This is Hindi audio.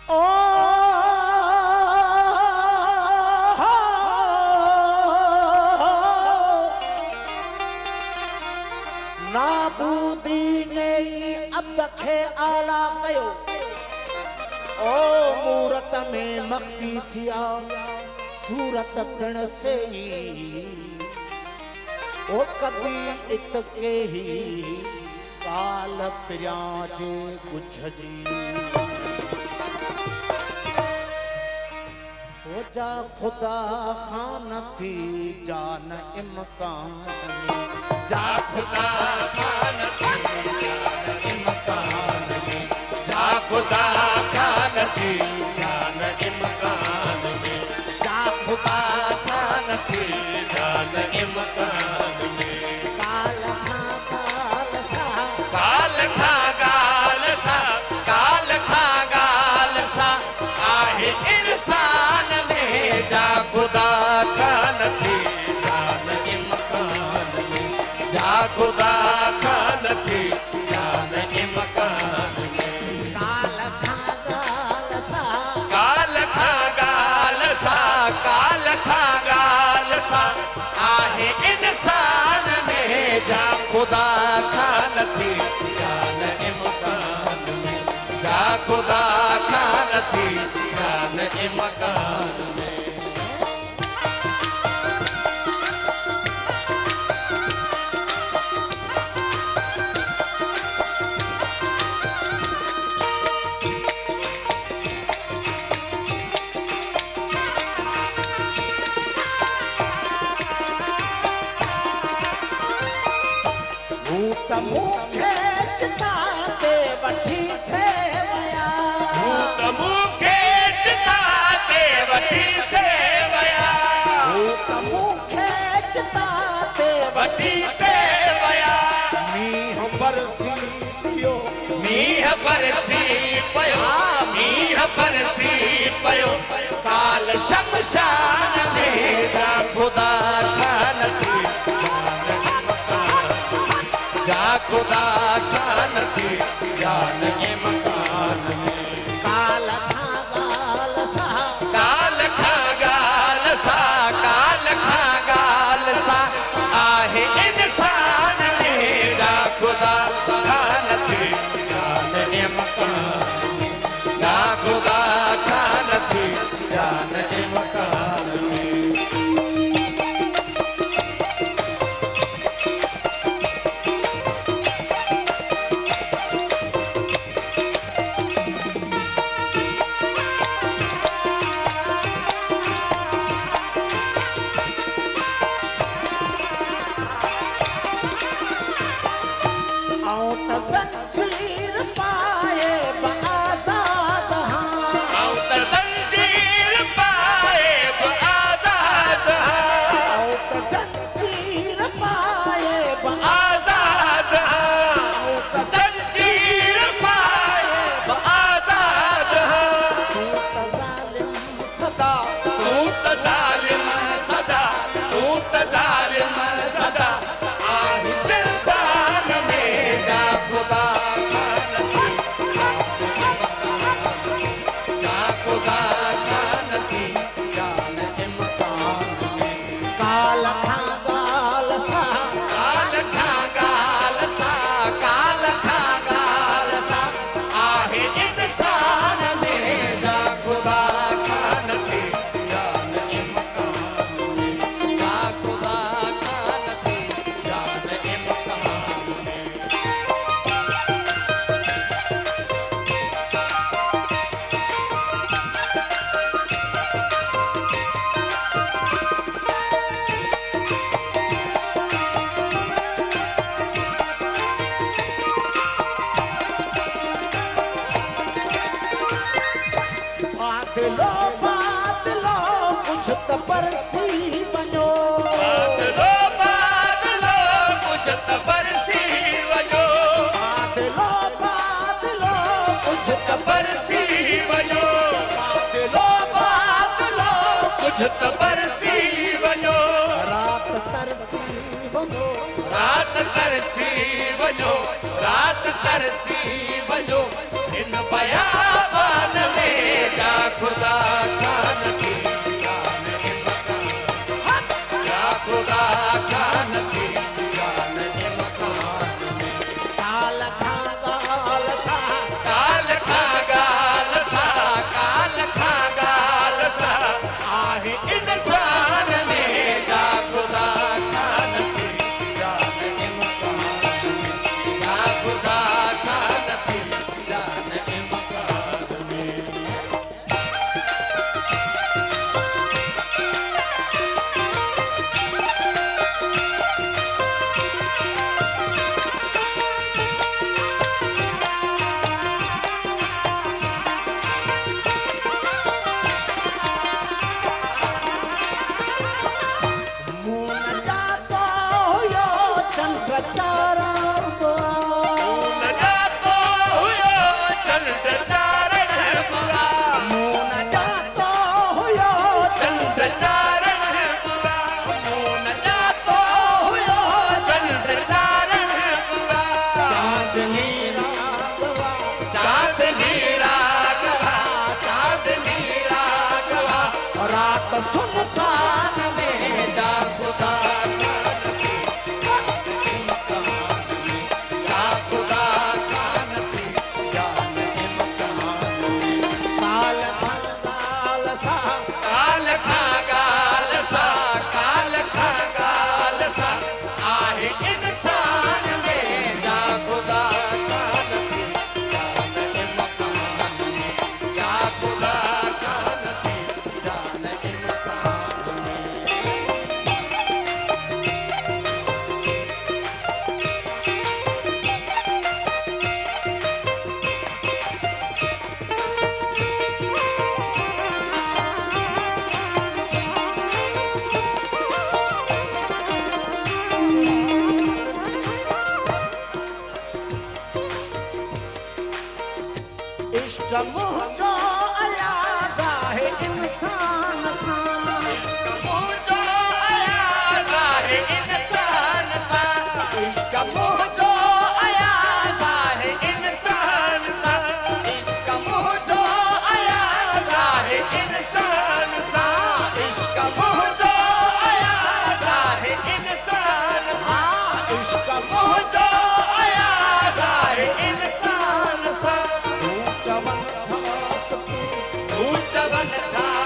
ओ नाबूदी ने अब खे आला कयो ओ मूरत में मख्फी थिया सूरत पिण से ओ कभी इतके ही काल पिराजे गुझजी हो जा खुदा खान थी जान इमकान में जा खुदा खान थी जान इमकान में जा खुदा खान थी जान इमकान में जा खुदा खान थी जान इमकान में काल खा काल सा काल खा गाल सा काल खा गाल सा आहे इंसान में जा खुदा खान थी जान इमकान में जा खुदा खान थी जान इमकान में काल खा काल सा काल खा गाल सा काल खा गाल सा आहे इंसान में जा खुदा खान थी जान इमकान में जा खुदा खान थी जान इमकान में भूत मुखे चिता ते वठी थे वया भूत मुखे चिता ते वठी थे वया भूत मुखे चिता ते वठी थे वया मींह बरसी पियो मीह बरसी पयो मीह बरसी पयो काल शमशान में जा खुदा खान थी जा खुदा खान थी जान इमकान में काल खा गाल सा काल खा गाल सा काल खा गाल सा आहे इंसान में जा खुदा खान थी जान इमकान में जा खुदा खान थी जान इमकान में आओ त जंजीर पाए आजाद हाँ आओ त जंजीर पाए आजाद आओ त जंजीर पाए आजाद आओ त जंजीर पाए आजाद तू त जालिम सदा तू त जालिम सदा तू त जालिम सदा आहे जिंदान में जा खुदा खान थी जा खुदा खान थी जान इमकान में काल खा गाल सा काल खा गाल सा काल खा गाल सा आहे इंसान में जा खुदा खान थी जान इमकान में जा खुदा खान थी जान इमकान में बादलो बादलो कुछ त बरसी वञो बादलो बादलो कुछ त बरसी वञो बादलो बादलो कुछ त बरसी वञो बादलो बादलो कुछ त बरसी वञो रात तरसी वञो रात तरसी वञो रात तरसी वञो हिन बयाबान में मोह जो अयाज़ा है इंसान सां इश्क मोह जो अयाज़ा है इंसान सां इश्क मोह जो अयाज़ा है इंसान सां इश्क मोह जो अयाज़ा है इंसान सां इश्क मोह जो अयाज़ा है इंसान सां इश्क मोह जो अयाज़ा है इंसान सां ऊंचा वन था ऊंचा वन था